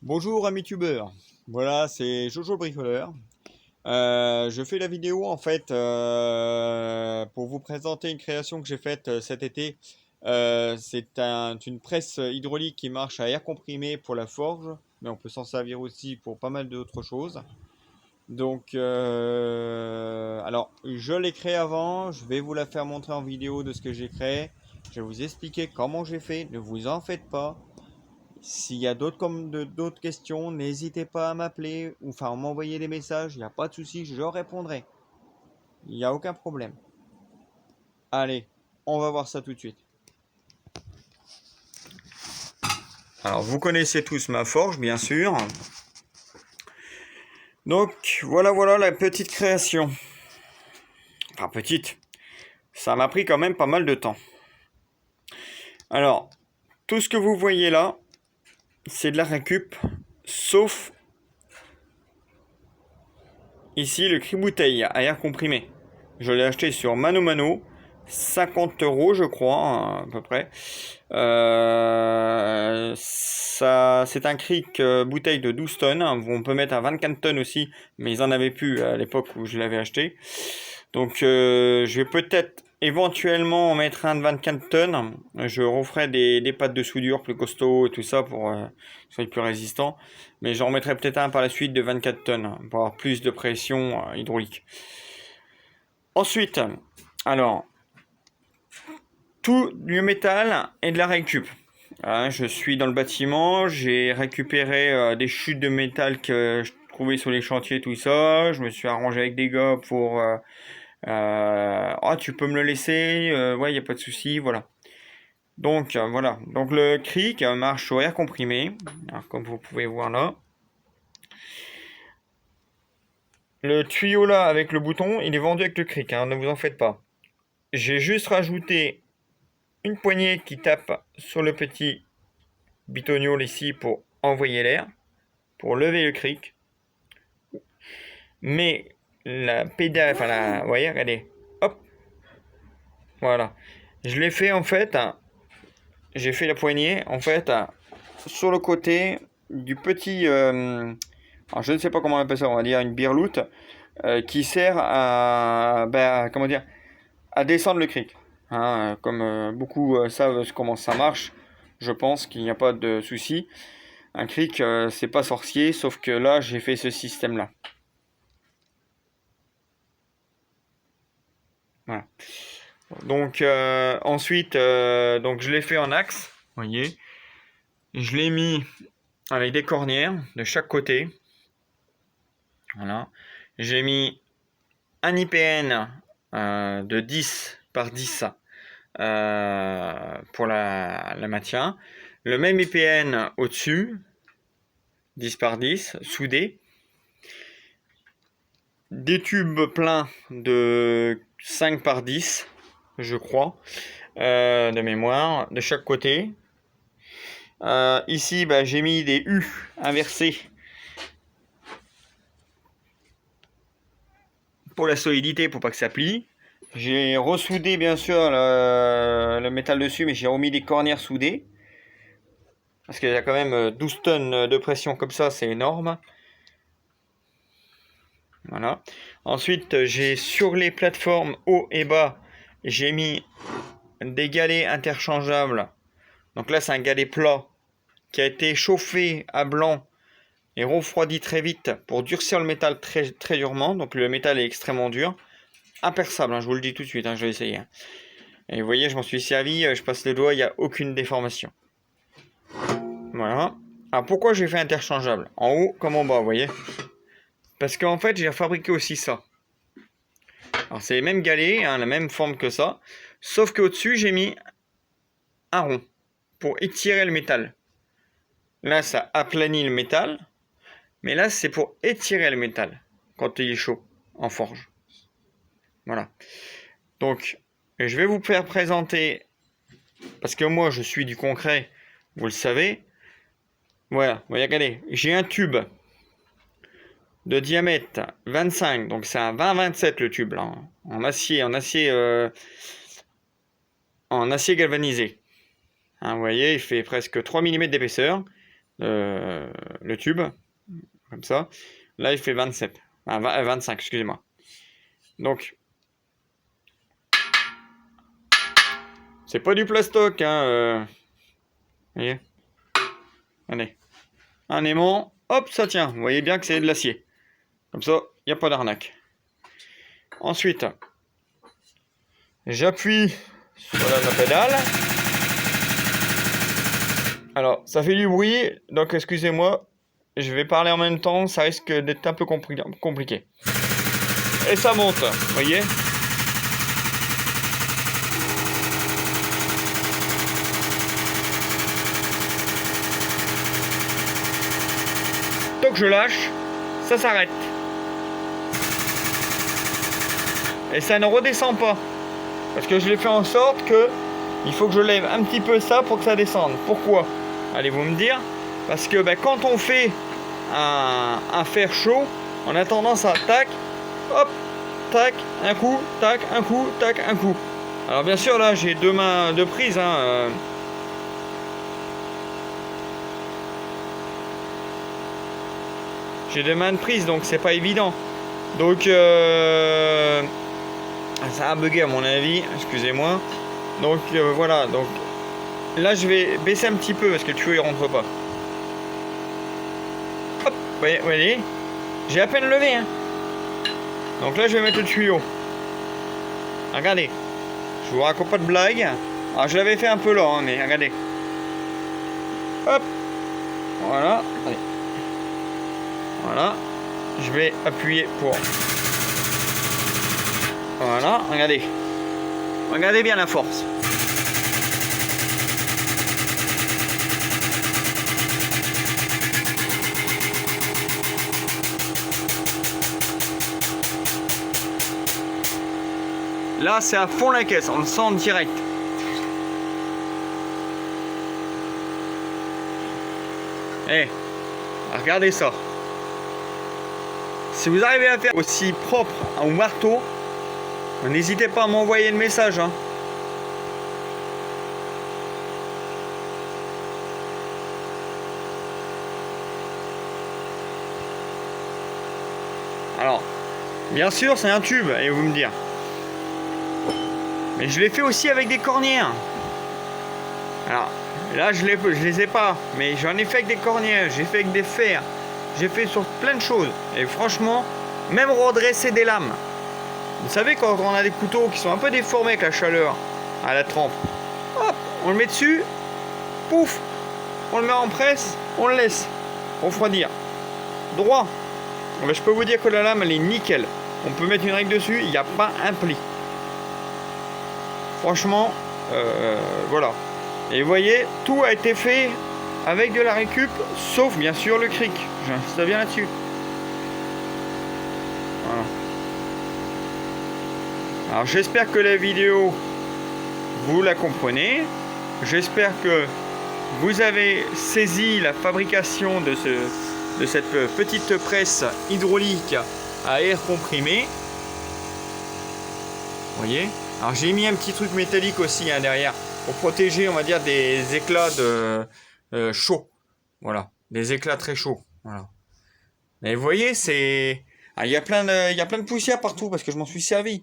Bonjour amis tubeurs, voilà c'est Jojo le bricoleur. Je fais la vidéo en fait pour vous présenter une création que j'ai faite cet été. Une presse hydraulique qui marche à air comprimé pour la forge, mais on peut s'en servir aussi pour pas mal d'autres choses. Donc alors je l'ai créé avant, je vais vous la faire montrer en vidéo de ce que j'ai créé. Je vais vous expliquer comment j'ai fait, ne vous en faites pas. S'il y a d'autres questions, n'hésitez pas à m'appeler ou enfin à m'envoyer des messages, il n'y a pas de souci, je répondrai. Il n'y a aucun problème. Allez, on va voir ça tout de suite. Alors, vous connaissez tous ma forge, bien sûr. Donc, voilà la petite création. Enfin, petite. Ça m'a pris quand même pas mal de temps. Alors, tout ce que vous voyez là, c'est de la récup, sauf ici le cri-bouteille à air comprimé. Je l'ai acheté sur Mano Mano, 50 € je crois, à peu près. C'est un cric bouteille de 12 tonnes. On peut mettre à 24 tonnes aussi, mais ils en avaient plus à l'époque où je l'avais acheté. Donc je vais peut-être éventuellement en mettre un de 24 tonnes. Je referai des pattes de soudure plus costauds et tout ça pour que ce soit plus résistant. Mais j'en remettrai peut-être un par la suite de 24 tonnes pour avoir plus de pression hydraulique. Ensuite, alors, tout du métal et de la récup. Je suis dans le bâtiment, j'ai récupéré des chutes de métal que je trouvais sur les chantiers, tout ça. Je me suis arrangé avec des gars pour tu peux me le laisser, ouais, il n'y a pas de souci, voilà. Donc voilà, donc le cric marche au air comprimé, alors, comme vous pouvez voir là. Le tuyau là avec le bouton, il est vendu avec le cric, ne vous en faites pas. J'ai juste rajouté une poignée qui tape sur le petit bitognol ici pour envoyer l'air, pour lever le cric. Mais la pédale, vous voyez, regardez, hop, voilà. Je l'ai fait en fait, j'ai fait la poignée en fait sur le côté du petit, alors je ne sais pas comment on appelle ça, on va dire une birloute qui sert à, comment dire, à descendre le cric. Comme beaucoup savent comment ça marche, je pense qu'il n'y a pas de souci. Un cric, c'est pas sorcier, sauf que là, j'ai fait ce système-là. Voilà. Donc ensuite, donc je l'ai fait en axe, vous voyez. Je l'ai mis avec des cornières de chaque côté. Voilà. J'ai mis un IPN de 10 par 10 pour la maintien. Le même IPN au-dessus, 10 par 10, soudé. Des tubes pleins de 5 par 10, je crois, de mémoire, de chaque côté. Ici, j'ai mis des U inversés pour la solidité, pour pas que ça plie. J'ai ressoudé bien sûr le métal dessus, mais j'ai remis des cornières soudées. Parce qu'il y a quand même 12 tonnes de pression comme ça, c'est énorme. Voilà. Ensuite, j'ai sur les plateformes haut et bas, j'ai mis des galets interchangeables. Donc là, c'est un galet plat qui a été chauffé à blanc et refroidi très vite pour durcir le métal très, très durement. Donc le métal est extrêmement dur. Imperçable, je vous le dis tout de suite, je vais essayer. Et vous voyez, je m'en suis servi, je passe le doigt, il n'y a aucune déformation. Voilà. Alors pourquoi j'ai fait interchangeable? En haut comme en bas, vous voyez? Parce qu'en fait, j'ai fabriqué aussi ça. Alors c'est les mêmes galets, la même forme que ça. Sauf qu'au-dessus, j'ai mis un rond pour étirer le métal. Là, ça aplanit le métal. Mais là, c'est pour étirer le métal quand il est chaud en forge. Voilà. Donc, je vais vous faire présenter, parce que moi, je suis du concret, vous le savez. Voilà, vous regardez, j'ai un tube de diamètre 25, donc c'est un 20-27 le tube, là, en acier galvanisé. Vous voyez, il fait presque 3 mm d'épaisseur. le tube, comme ça. Là, il fait 27, 25, excusez-moi. Donc, c'est pas du plastoc, hein. Vous voyez? Allez, un aimant, hop, ça tient. Vous voyez bien que c'est de l'acier. Comme ça, il n'y a pas d'arnaque. Ensuite, j'appuie sur la pédale. Alors, ça fait du bruit, donc excusez-moi. Je vais parler en même temps, ça risque d'être un peu compliqué. Et ça monte, vous voyez? Donc je lâche, ça s'arrête. Et ça ne redescend pas. Parce que je l'ai fait en sorte que il faut que je lève un petit peu ça pour que ça descende. Pourquoi? Allez-vous me dire? Parce que quand on fait un fer chaud, on a tendance à tac, hop, tac, un coup, tac, un coup, tac, un coup. Alors bien sûr là j'ai deux mains de prise. J'ai deux mains de prise donc c'est pas évident. Donc ça a bugué à mon avis, excusez-moi. Donc voilà, donc là je vais baisser un petit peu parce que le tuyau il rentre pas. Hop, vous voyez, j'ai à peine levé. Donc là je vais mettre le tuyau. Regardez, je vous raconte pas de blague. Alors je l'avais fait un peu lent, mais regardez. Hop, voilà, allez. Voilà, je vais appuyer pour... Voilà, regardez. Regardez bien la force. Là, c'est à fond la caisse, on le sent en direct. Eh, regardez ça. Si vous arrivez à faire aussi propre au marteau, n'hésitez pas à m'envoyer le message. Alors, bien sûr, c'est un tube, allez-vous me dire. Mais je l'ai fait aussi avec des cornières. Alors, là, je les ai pas, mais j'en ai fait avec des cornières, j'ai fait avec des fers, j'ai fait sur plein de choses. Et franchement, même redresser des lames. Vous savez, quand on a des couteaux qui sont un peu déformés avec la chaleur à la trempe, hop, on le met dessus, pouf, on le met en presse, on le laisse refroidir. Droit. Ben, je peux vous dire que la lame, elle est nickel. On peut mettre une règle dessus, il n'y a pas un pli. Franchement, voilà. Et vous voyez, tout a été fait avec de la récup, sauf bien sûr le cric. J'insiste bien là-dessus. Voilà. Alors j'espère que la vidéo, vous la comprenez. J'espère que vous avez saisi la fabrication de cette petite presse hydraulique à air comprimé. Vous voyez? Alors j'ai mis un petit truc métallique aussi derrière pour protéger, on va dire, des éclats de chauds. Voilà, des éclats très chauds. Voilà. Et vous voyez, c'est, il y a plein de poussière partout parce que je m'en suis servi.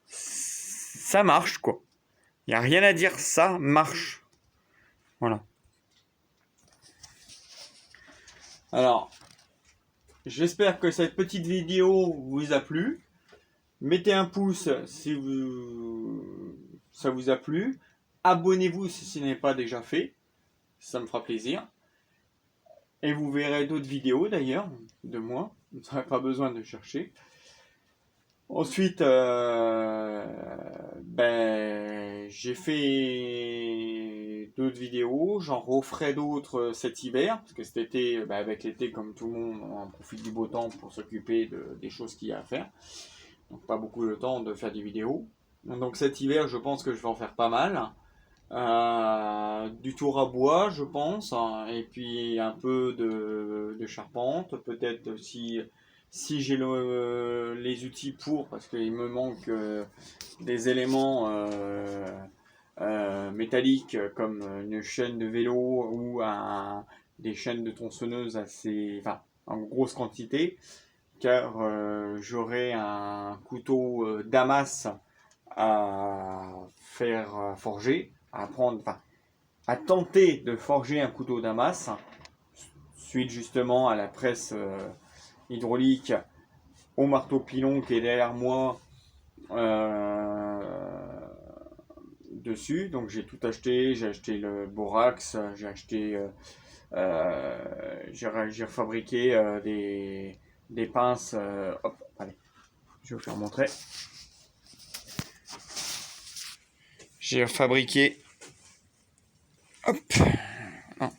Ça marche quoi. Il n'y a rien à dire, ça marche. Voilà. Alors, j'espère que cette petite vidéo vous a plu. Mettez un pouce si ça vous a plu. Abonnez-vous si ce n'est pas déjà fait. Ça me fera plaisir. Et vous verrez d'autres vidéos d'ailleurs de moi. Vous n'aurez pas besoin de chercher. Ensuite, j'ai fait d'autres vidéos. J'en referai d'autres cet hiver. Parce que cet été, avec l'été, comme tout le monde, on en profite du beau temps pour s'occuper des choses qu'il y a à faire. Donc pas beaucoup de temps de faire des vidéos. Donc cet hiver, je pense que je vais en faire pas mal. Du tour à bois, je pense, et puis un peu de charpente, peut-être aussi si j'ai les outils pour, parce qu'il me manque des éléments métalliques comme une chaîne de vélo ou des chaînes de tronçonneuse en grosse quantité, car j'aurai un couteau Damas à faire forger, à tenter de forger un couteau Damas, suite justement à la presse hydraulique au marteau pilon qui est derrière moi dessus. Donc j'ai tout acheté, j'ai acheté le borax, j'ai fabriqué des pinces. Hop, allez, je vais vous faire montrer. J'ai fabriqué hop, non,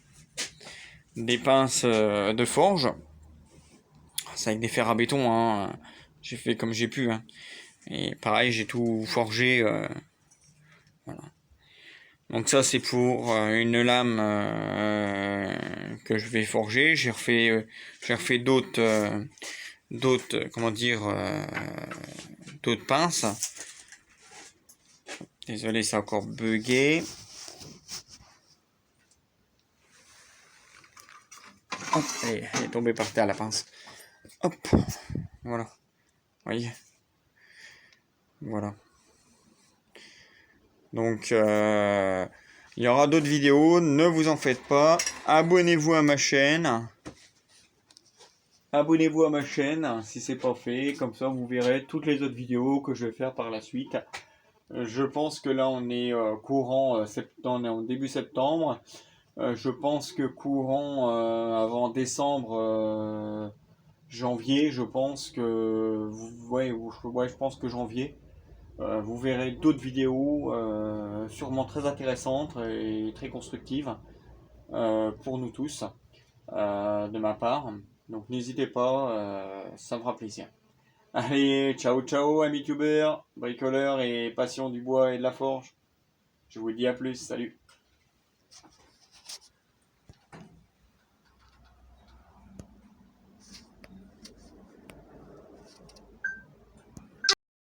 des pinces de forge. C'est avec des fers à béton, hein. J'ai fait comme j'ai pu, hein. Et pareil, j'ai tout forgé. Voilà. Donc ça, c'est pour une lame que je vais forger. J'ai refait comment dire, d'autres pinces. Désolé, ça a encore bugué. Hop, elle est tombée par terre la pince. Hop, voilà. Vous voyez. Voilà. Donc, il y aura d'autres vidéos. Ne vous en faites pas. Abonnez-vous à ma chaîne. Abonnez-vous à ma chaîne si c'est pas fait. Comme ça, vous verrez toutes les autres vidéos que je vais faire par la suite. Je pense que là, on est courant septembre, on est en début septembre. Je pense que courant avant décembre, janvier, je pense que je pense que janvier, vous verrez d'autres vidéos sûrement très intéressantes et très constructives pour nous tous de ma part. Donc n'hésitez pas, ça me fera plaisir. Allez, ciao ciao amis youtubeurs, bricoleurs et passion du bois et de la forge. Je vous dis à plus, salut.